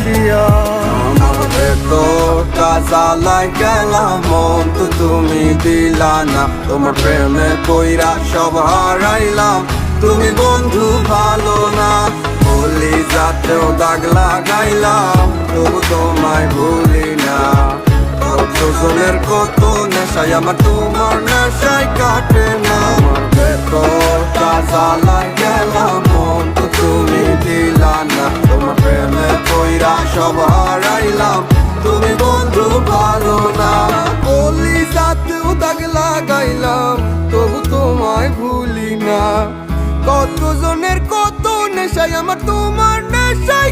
বসিয়া। আমার ভেতরটা জ্বালাই গেলাম, মন তো তুমি দিলা না। তোমার প্রেমে পইরা সব হারাইলাম, তুমি বন্ধু ভালো না। বলি যাতেও দাগ লাগাইলাম, তবু তোমায় ভুলি না। কতজনের কত নেশায় আমার তোমার নেশায় কাটে না। আমার ভেতরটা জ্বালাই গেলাম, মন তো তুমি দিলা না। তোমার প্রেমে পইরা সব হারাইলাম, তুমি বন্ধু ভালো না। বলি যাতেও দাগ লাগাইলাম, তবু তোমায় ভুলি না। কতজনের কত নেশায় আমার তোমার নেশায়